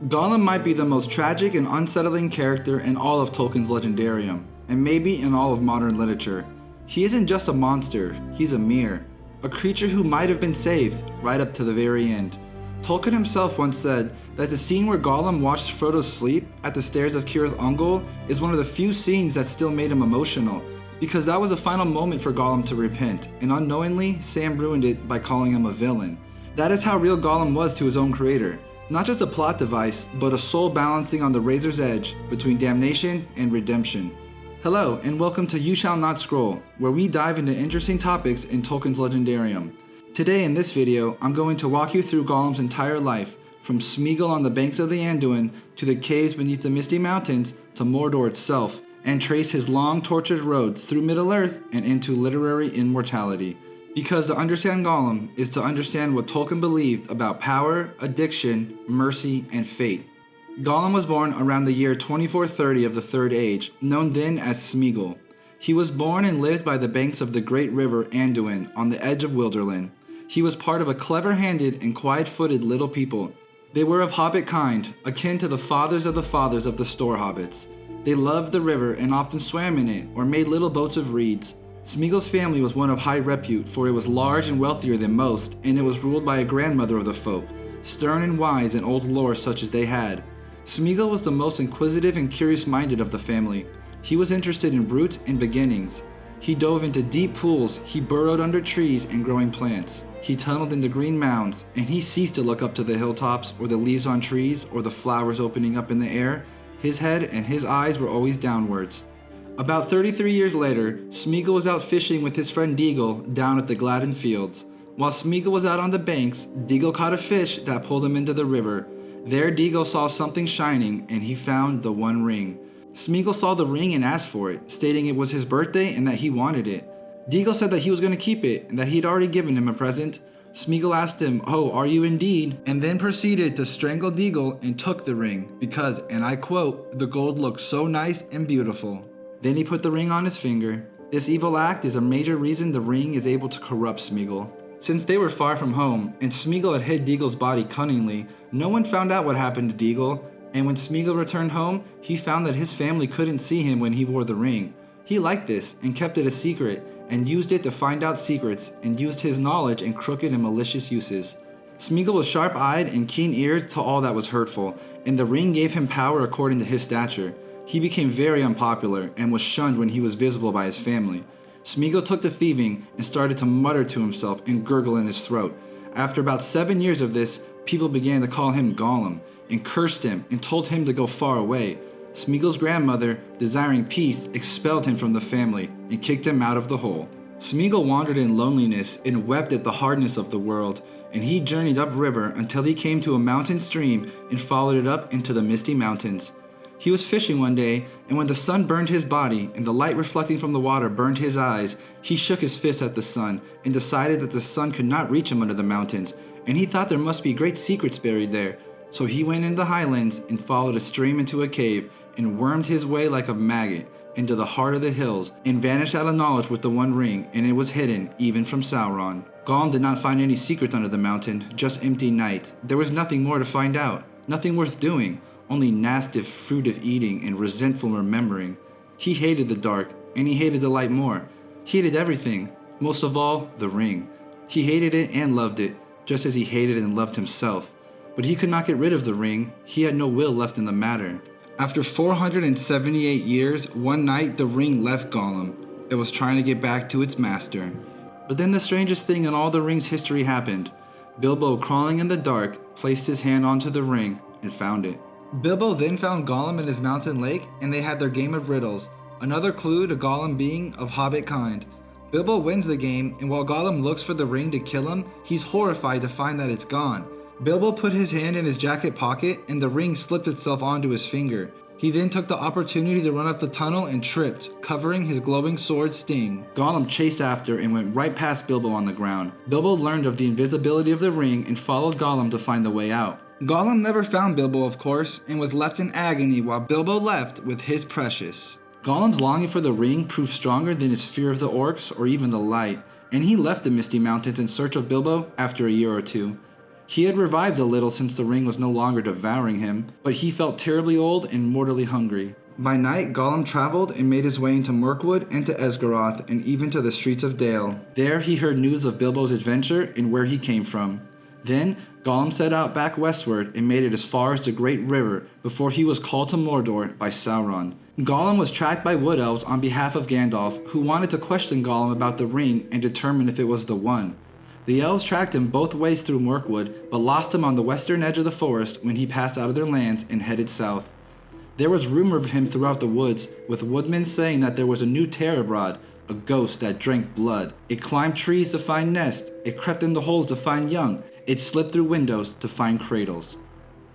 Gollum might be the most tragic and unsettling character in all of Tolkien's legendarium, and maybe in all of modern literature. He isn't just a monster, he's a mirror, a creature who might have been saved right up to the very end. Tolkien himself once said that the scene where Gollum watched Frodo sleep at the Stairs of Cirith Ungol is one of the few scenes that still made him emotional, because that was the final moment for Gollum to repent, and unknowingly, Sam ruined it by calling him a villain. That is how real Gollum was to his own creator. Not just a plot device, but a soul balancing on the razor's edge between damnation and redemption. Hello, and welcome to You Shall Not Scroll, where we dive into interesting topics in Tolkien's legendarium. Today in this video, I'm going to walk you through Gollum's entire life, from Sméagol on the banks of the Anduin to the caves beneath the Misty Mountains to Mordor itself, and trace his long tortured road through Middle-earth and into literary immortality. Because to understand Gollum is to understand what Tolkien believed about power, addiction, mercy, and fate. Gollum was born around the year 2430 of the Third Age, known then as Sméagol. He was born and lived by the banks of the great river Anduin on the edge of Wilderland. He was part of a clever-handed and quiet-footed little people. They were of hobbit kind, akin to the fathers of the store hobbits. They loved the river and often swam in it or made little boats of reeds. Sméagol's family was one of high repute, for it was large and wealthier than most, and it was ruled by a grandmother of the folk, stern and wise in old lore such as they had. Sméagol was the most inquisitive and curious-minded of the family. He was interested in roots and beginnings. He dove into deep pools, he burrowed under trees and growing plants. He tunneled into green mounds, and he ceased to look up to the hilltops or the leaves on trees or the flowers opening up in the air. His head and his eyes were always downwards. About 33 years later, Sméagol was out fishing with his friend Deagol down at the Gladden Fields. While Sméagol was out on the banks, Deagol caught a fish that pulled him into the river. There Deagol saw something shining, and he found the One Ring. Sméagol saw the ring and asked for it, stating it was his birthday and that he wanted it. Deagol said that he was going to keep it, and that he'd already given him a present. Sméagol asked him, "Oh, are you indeed?" and then proceeded to strangle Deagol and took the ring, because, and I quote, "the gold looked so nice and beautiful." Then he put the ring on his finger. This evil act is a major reason the ring is able to corrupt Sméagol. Since they were far from home, and Sméagol had hid Deagol's body cunningly, no one found out what happened to Deagol, and when Sméagol returned home, he found that his family couldn't see him when he wore the ring. He liked this, and kept it a secret, and used it to find out secrets, and used his knowledge in crooked and malicious uses. Sméagol was sharp-eyed and keen-eared to all that was hurtful, and the ring gave him power according to his stature. He became very unpopular and was shunned when he was visible by his family. Sméagol took to thieving and started to mutter to himself and gurgle in his throat. After about 7 years of this, people began to call him Gollum and cursed him and told him to go far away. Sméagol's grandmother, desiring peace, expelled him from the family and kicked him out of the hole. Sméagol wandered in loneliness and wept at the hardness of the world, and he journeyed upriver until he came to a mountain stream and followed it up into the Misty Mountains. He was fishing one day, and when the sun burned his body and the light reflecting from the water burned his eyes, he shook his fist at the sun and decided that the sun could not reach him under the mountains, and he thought there must be great secrets buried there. So he went into the highlands and followed a stream into a cave and wormed his way like a maggot into the heart of the hills and vanished out of knowledge with the One Ring, and it was hidden even from Sauron. Gollum did not find any secret under the mountain, just empty night. There was nothing more to find out, nothing worth doing. Only nasty fruit of eating and resentful remembering. He hated the dark, and he hated the light more. He hated everything, most of all, the ring. He hated it and loved it, just as he hated and loved himself. But he could not get rid of the ring. He had no will left in the matter. After 478 years, one night the ring left Gollum. It was trying to get back to its master. But then the strangest thing in all the ring's history happened. Bilbo, crawling in the dark, placed his hand onto the ring and found it. Bilbo then found Gollum in his mountain lake, and they had their game of riddles, another clue to Gollum being of hobbit kind. Bilbo wins the game, and while Gollum looks for the ring to kill him, he's horrified to find that it's gone. Bilbo put his hand in his jacket pocket, and the ring slipped itself onto his finger. He then took the opportunity to run up the tunnel and tripped, covering his glowing sword's sting. Gollum chased after and went right past Bilbo on the ground. Bilbo learned of the invisibility of the ring and followed Gollum to find the way out. Gollum never found Bilbo, of course, and was left in agony while Bilbo left with his precious. Gollum's longing for the ring proved stronger than his fear of the orcs or even the light, and he left the Misty Mountains in search of Bilbo after a year or two. He had revived a little since the ring was no longer devouring him, but he felt terribly old and mortally hungry. By night, Gollum traveled and made his way into Mirkwood and to Esgaroth, and even to the streets of Dale. There he heard news of Bilbo's adventure and where he came from. Then, Gollum set out back westward and made it as far as the Great River before he was called to Mordor by Sauron. Gollum was tracked by Wood Elves on behalf of Gandalf, who wanted to question Gollum about the ring and determine if it was the one. The elves tracked him both ways through Mirkwood, but lost him on the western edge of the forest when he passed out of their lands and headed south. There was rumor of him throughout the woods, with woodmen saying that there was a new terror abroad, a ghost that drank blood. It climbed trees to find nests, it crept into holes to find young, it slipped through windows to find cradles.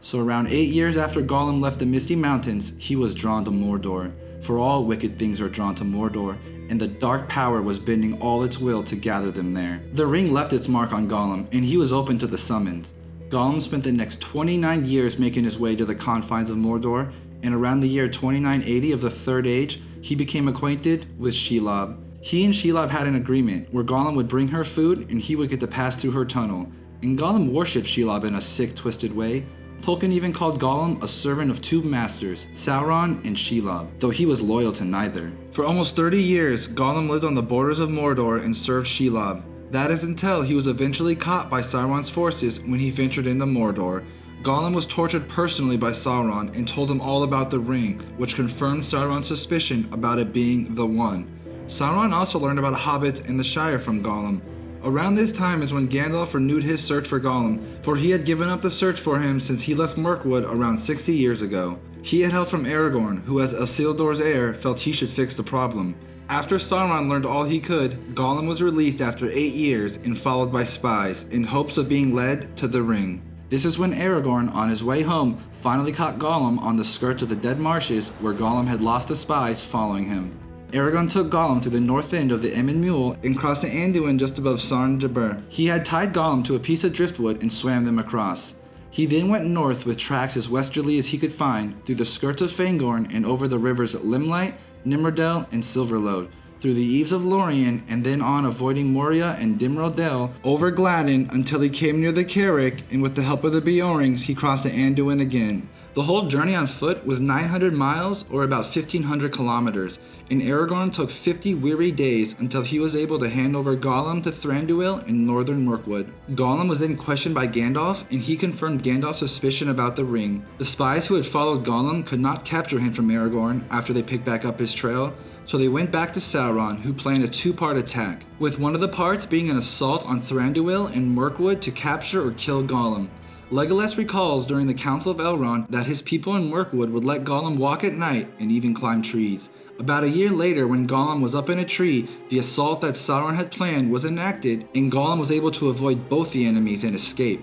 So around 8 years after Gollum left the Misty Mountains, he was drawn to Mordor. For all wicked things are drawn to Mordor, and the dark power was bending all its will to gather them there. The ring left its mark on Gollum, and he was open to the summons. Gollum spent the next 29 years making his way to the confines of Mordor, and around the year 2980 of the Third Age, he became acquainted with Shelob. He and Shelob had an agreement where Gollum would bring her food and he would get to pass through her tunnel, and Gollum worshipped Shelob in a sick, twisted way. Tolkien even called Gollum a servant of two masters, Sauron and Shelob, though he was loyal to neither. For almost 30 years, Gollum lived on the borders of Mordor and served Shelob. That is until he was eventually caught by Sauron's forces when he ventured into Mordor. Gollum was tortured personally by Sauron and told him all about the ring, which confirmed Sauron's suspicion about it being the one. Sauron also learned about hobbits and the Shire from Gollum. Around this time is when Gandalf renewed his search for Gollum, for he had given up the search for him since he left Mirkwood around 60 years ago. He had help from Aragorn, who as Isildur's heir felt he should fix the problem. After Sauron learned all he could, Gollum was released after 8 years and followed by spies, in hopes of being led to the ring. This is when Aragorn, on his way home, finally caught Gollum on the skirts of the Dead Marshes where Gollum had lost the spies following him. Aragorn took Gollum to the north end of the Emyn Muil and crossed to Anduin just above Sarn-Jabir. He had tied Gollum to a piece of driftwood and swam them across. He then went north with tracks as westerly as he could find, through the skirts of Fangorn and over the rivers Limelight, Nimrodel, and Silverlode, through the eaves of Lorien, and then on avoiding Moria and Dimril Dell, over Gladden until he came near the Carrick, and with the help of the Beorings, he crossed to Anduin again. The whole journey on foot was 900 miles, or about 1,500 kilometers, and Aragorn took 50 weary days until he was able to hand over Gollum to Thranduil in northern Mirkwood. Gollum was then questioned by Gandalf, and he confirmed Gandalf's suspicion about the ring. The spies who had followed Gollum could not capture him from Aragorn after they picked back up his trail, so they went back to Sauron, who planned a two-part attack, with one of the parts being an assault on Thranduil and Mirkwood to capture or kill Gollum. Legolas recalls during the Council of Elrond that his people in Mirkwood would let Gollum walk at night and even climb trees. About a year later, when Gollum was up in a tree, the assault that Sauron had planned was enacted, and Gollum was able to avoid both the enemies and escape.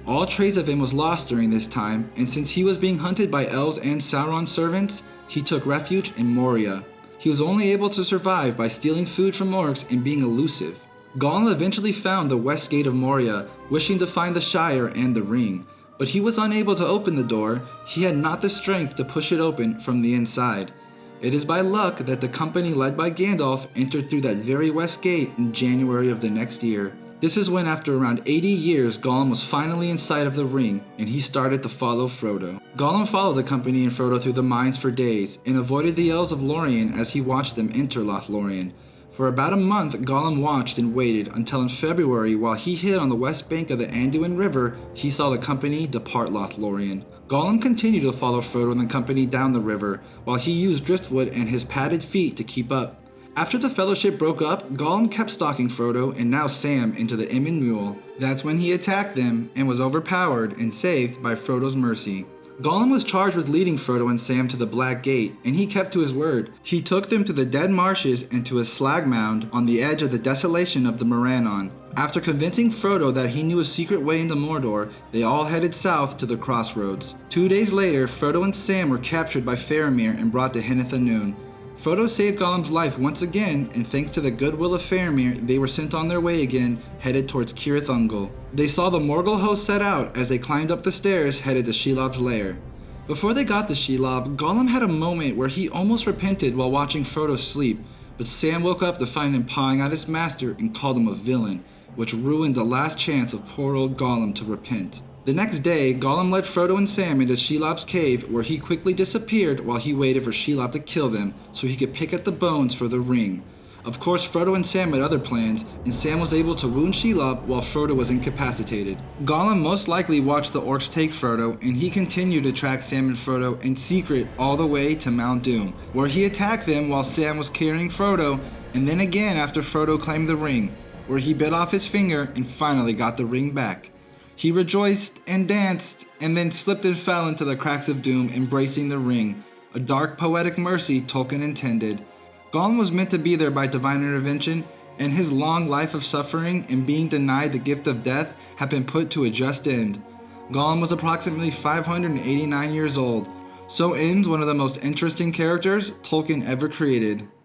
All trace of him was lost during this time, and since he was being hunted by elves and Sauron's servants, he took refuge in Moria. He was only able to survive by stealing food from orcs and being elusive. Gollum eventually found the west gate of Moria, wishing to find the Shire and the ring, but he was unable to open the door. He had not the strength to push it open from the inside. It is by luck that the company led by Gandalf entered through that very west gate in January of the next year. This is when, after around 80 years, Gollum was finally in sight of the ring, and he started to follow Frodo. Gollum followed the company and Frodo through the mines for days, and avoided the elves of Lorien as he watched them enter Lothlorien. For about a month, Gollum watched and waited until in February, while he hid on the west bank of the Anduin River, he saw the company depart Lothlorien. Gollum continued to follow Frodo and the company down the river, while he used driftwood and his padded feet to keep up. After the Fellowship broke up, Gollum kept stalking Frodo and now Sam into the Emyn Muil. That's when he attacked them and was overpowered and saved by Frodo's mercy. Gollum was charged with leading Frodo and Sam to the Black Gate, and he kept to his word. He took them to the Dead Marshes and to a slag mound on the edge of the desolation of the Morannon. After convincing Frodo that he knew a secret way into Mordor, they all headed south to the crossroads. 2 days later, Frodo and Sam were captured by Faramir and brought to Hineth Annwn. Frodo saved Gollum's life once again, and thanks to the goodwill of Faramir, they were sent on their way again, headed towards Cirith Ungol. They saw the Morgul host set out as they climbed up the stairs headed to Shelob's lair. Before they got to Shelob, Gollum had a moment where he almost repented while watching Frodo sleep, but Sam woke up to find him pawing at his master and called him a villain. which ruined the last chance of poor old Gollum to repent. The next day, Gollum led Frodo and Sam into Shelob's cave, where he quickly disappeared while he waited for Shelob to kill them so he could pick at the bones for the ring. Of course, Frodo and Sam had other plans, and Sam was able to wound Shelob while Frodo was incapacitated. Gollum most likely watched the orcs take Frodo, and he continued to track Sam and Frodo in secret all the way to Mount Doom, where he attacked them while Sam was carrying Frodo, and then again after Frodo claimed the ring, where he bit off his finger and finally got the ring back. He rejoiced and danced, and then slipped and fell into the cracks of doom, embracing the ring, a dark poetic mercy Tolkien intended. Gollum was meant to be there by divine intervention, and his long life of suffering and being denied the gift of death had been put to a just end. Gollum was approximately 589 years old. So ends one of the most interesting characters Tolkien ever created.